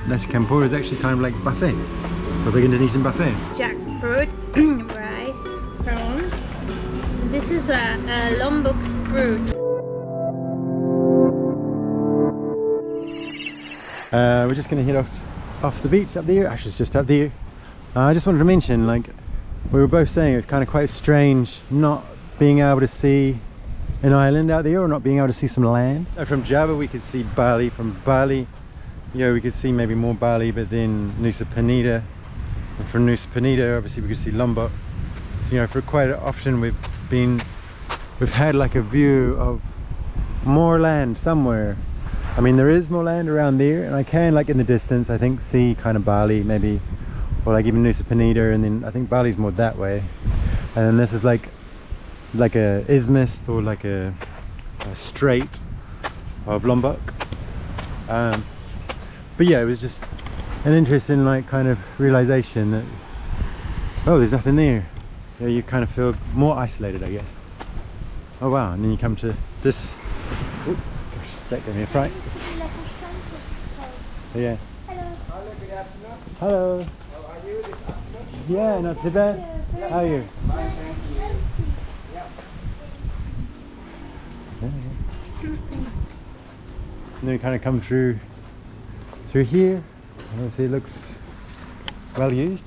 Nasi Campur is actually kind of like buffet. It's like Indonesian buffet. Jackfruit, rice, prawns. This is a Lombok fruit. We're just going to head off the beach up there. Actually, it's just up there. I just wanted to mention, like, we were both saying it's kind of quite strange not being able to see an island out there, or not being able to see some land. From Java we could see Bali. From Bali, you know, we could see maybe more Bali, but then Nusa Penida. And from Nusa Penida, obviously, we could see Lombok. So, you know, for quite often we've had like a view of more land somewhere. I mean, there is more land around there, and I can, like, in the distance, I think, see kind of Bali maybe, or like even Nusa Penida, and then I think Bali's more that way. And then this is like a isthmus, or like a strait of Lombok. But yeah, it was just an interesting, like, kind of realization that, oh, there's nothing there. Yeah, you kind of feel more isolated, I guess. Oh wow, and then you come to this. Ooh, gosh, that gave me a fright. Yeah. Hello. Hello, good afternoon. Hello. How are you this afternoon? Yeah, not too bad. How are you? Fine, thank you. Yeah. And then we kind of come through here. Obviously it looks well used,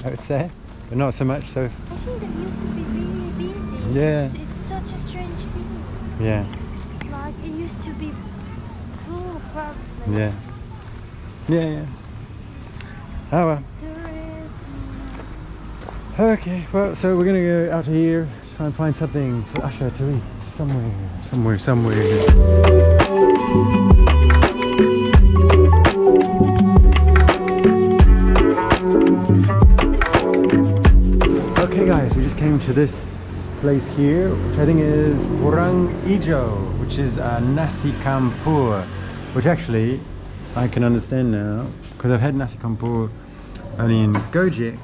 I would say, but not so much. So I think it used to be really busy. yeah, It's such a strange feeling. yeah, Like it used to be full of crowd. yeah, yeah. Oh well. Okay, well, so we're gonna go out here, try and find something for Asha to eat somewhere. Okay guys, we just came to this place here, which I think is warung ijo, which is Nasi Campur, which actually I can understand now, because I've had Nasi Campur only in Gojek,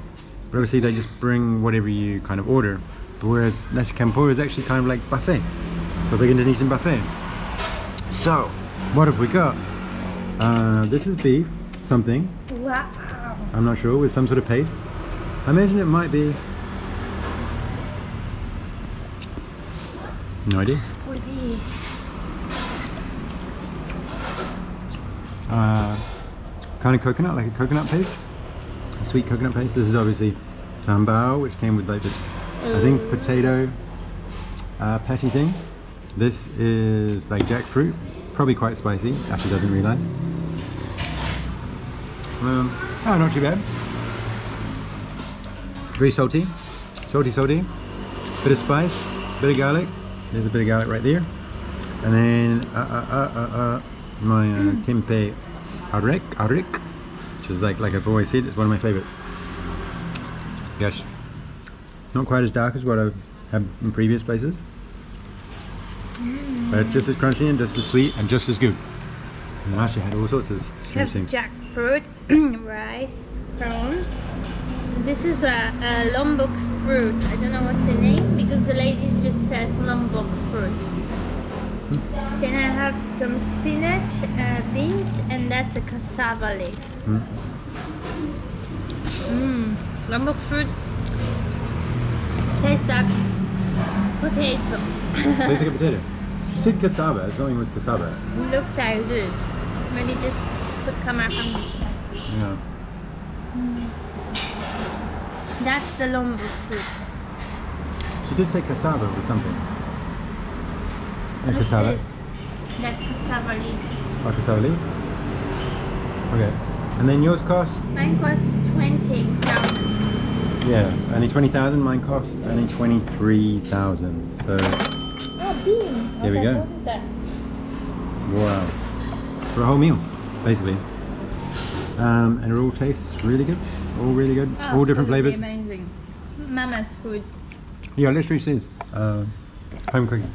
but obviously they just bring whatever you kind of order. But whereas Nasi Campur is actually kind of like buffet. It's like Indonesian buffet. So, what have we got? This is beef, something. Wow. I'm not sure, with some sort of paste. I imagine it might be... No idea. Would be Kind of coconut, like a coconut paste. A sweet coconut paste. This is obviously sambal, which came with like this, I think, potato patty thing. This is like jackfruit, probably quite spicy. Actually doesn't realise. Oh, not too bad. Very salty, salty. Bit of spice, bit of garlic. There's a bit of garlic right there. And then my tempeh arek, which is like I've always said, it's one of my favourites. Yes, not quite as dark as what I've had in previous places, but just as crunchy and just as sweet and just as good. And I actually had all sorts of have things. jackfruit, rice, prawns. This is a Lombok fruit. I don't know what's the name because the ladies just said Lombok fruit. Then I have some spinach, beans, and that's a cassava leaf. Lombok fruit tastes like potato. Tastes like a potato. She said cassava. I thought it was cassava. It looks like this. Maybe just put camera from this side. Yeah. That's the Lombok fruit. She did say cassava or something. What's Cassava. this? That's cassava leaf. Oh, cassava leaf. Okay. And then yours cost? Mine costs 20,000. Yeah, only 20,000. Mine cost only 23,000. So Oh, bean. Here we go. What is that? wow, for a whole meal, basically. And it all tastes really good. All really good. All different Absolutely flavors. Amazing. Mama's food. Yeah, literally says home cooking.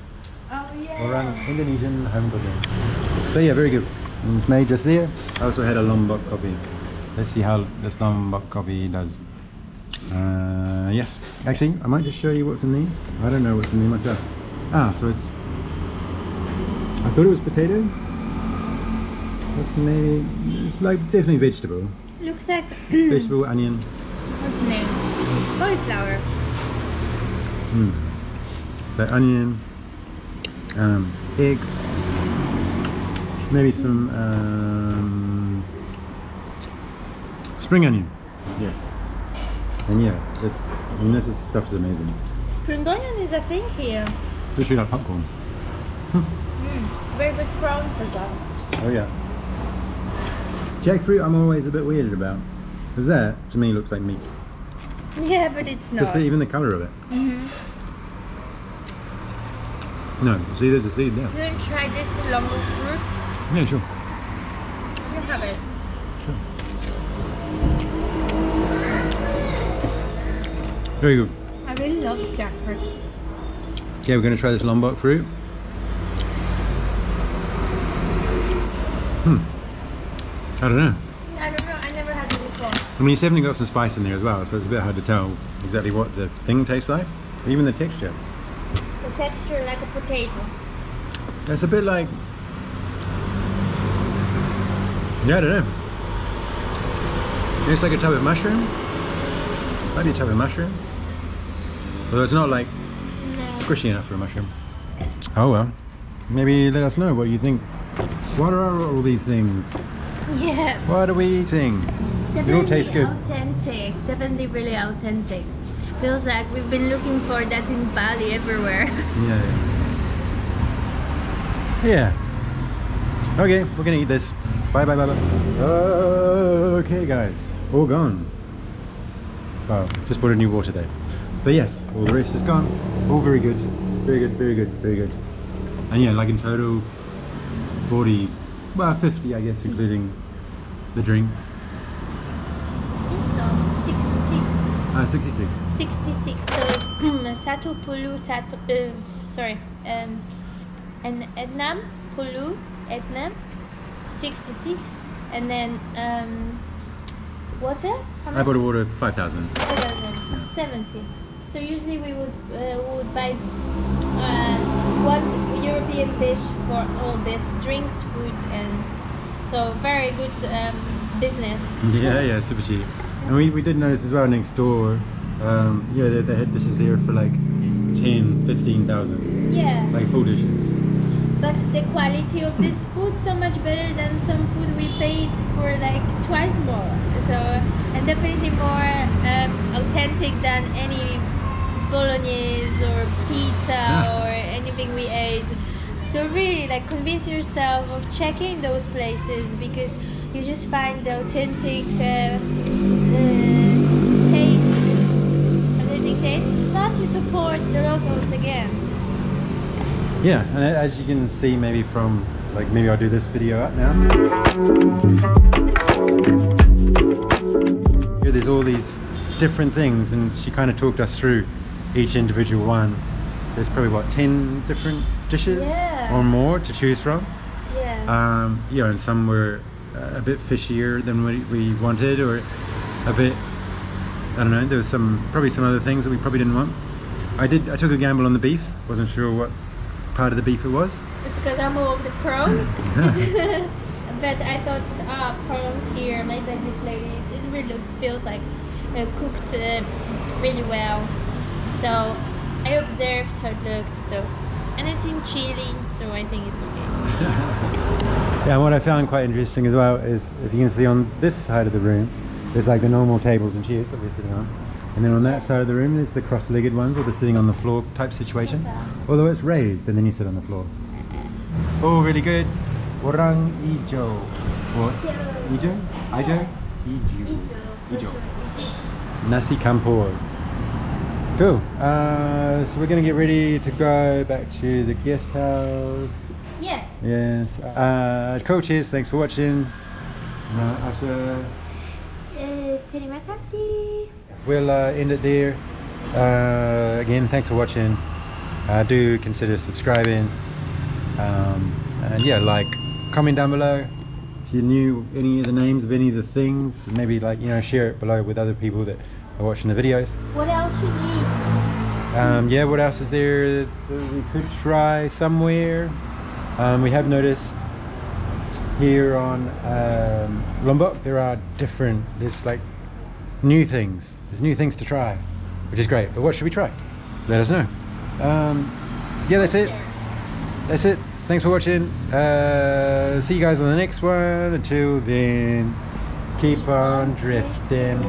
Oh yeah. Orang Indonesian home cooking. So yeah, very good. And it's made just there. I also had a Lombok coffee. Let's see how this Lombok coffee does. Yes, actually, I might just show you what's in there. I don't know what's in there myself. Ah, so it's thought it was potato. What's maybe, it's like definitely vegetable. Looks like Vegetable, onion. what's the name? Cauliflower. So onion, egg, maybe some spring onion. Yes. And yeah, this stuff is amazing. Spring onion is a thing here. Literally like popcorn. Very good prawns as well. Oh yeah. Jackfruit I'm always a bit weirded about. Because that, to me, looks like meat. Yeah, but it's not. Just even the colour of it. No, see there's a seed there. You want to try this lombok fruit? Yeah, sure. You have it. Very good. I really love jackfruit. Okay, we're going to try this lombok fruit. I don't know. I don't know, I never had it before. I mean, it's definitely got some spice in there as well, so it's a bit hard to tell exactly what the thing tastes like. Even the texture. The texture like a potato. It's a bit like... Yeah, I don't know. It's like a type of mushroom. Might be a type of mushroom. Although it's not like squishy enough for a mushroom. Oh well. Maybe let us know what you think. What are all these things? Yeah. What are we eating? They all taste good. Authentic. Definitely really authentic. Feels like we've been looking for that in Bali everywhere. Yeah. Okay, we're gonna eat this. Bye bye bye bye. Okay guys, all gone. Wow, just bought a new water there. But yes, all the rest is gone. All very good. Very good, very good, very good. And yeah, like in total 40, well 50 I guess, including the drinks. No, 66. 66. 66. So it's satu puluh satu. Sorry. And Etnam puluh Etnam 66, and then water. How I much? bought a water 5,000. 70. So usually we would buy one European dish for all this drinks, food, and so very good business. Yeah, super cheap. And we did notice as well next door, yeah, they had dishes here for like 10, 15,000. Yeah. Like full dishes. But the quality of this food so much better than some food we paid for like twice more. So, and definitely more authentic than any bolognese or pizza or anything we ate. So really, like, convince yourself of checking those places, because you just find the authentic taste. Plus, you support the locals again. Yeah, and as you can see, maybe from, like, maybe I'll do this video up now. Here there's all these different things, and she kind of talked us through each individual one. There's probably, what, 10 different dishes or more to choose from? Yeah. Yeah, and some were a bit fishier than we wanted, or a bit, I don't know, there was probably some other things that we probably didn't want. I took a gamble on the beef, wasn't sure what part of the beef it was. I took a gamble of the prawns. But I thought, prawns here, maybe this lady, it really feels like cooked really well. So I observed how it looked, and it's in Chile, so I think it's okay. Yeah, and what I found quite interesting as well is, if you can see on this side of the room, there's like the normal tables and chairs that we're sitting on. And then on that side of the room, there's the cross-legged ones, or the sitting on the floor type situation. Although it's raised, and then you sit on the floor. Oh, really good. Warung ijo. What? Ijo? Ijo? Ijo. Nasi Campur. Cool. So we're going to get ready to go back to the guest house. Yeah. Yes. Cool, cheers. Thanks for watching. Terima kasih. We'll end it there. Again, thanks for watching. Do consider subscribing. And yeah, like, comment down below if you knew any of the names of any of the things. Maybe, like, you know, share it below with other people that are watching the videos. What else should we eat? Yeah, what else is there that we could try somewhere? We have noticed here on Lombok there are there's like new things. There's new things to try, which is great. But what should we try? Let us know. Yeah, that's it. That's it. Thanks for watching. See you guys on the next one. Until then, keep on drifting.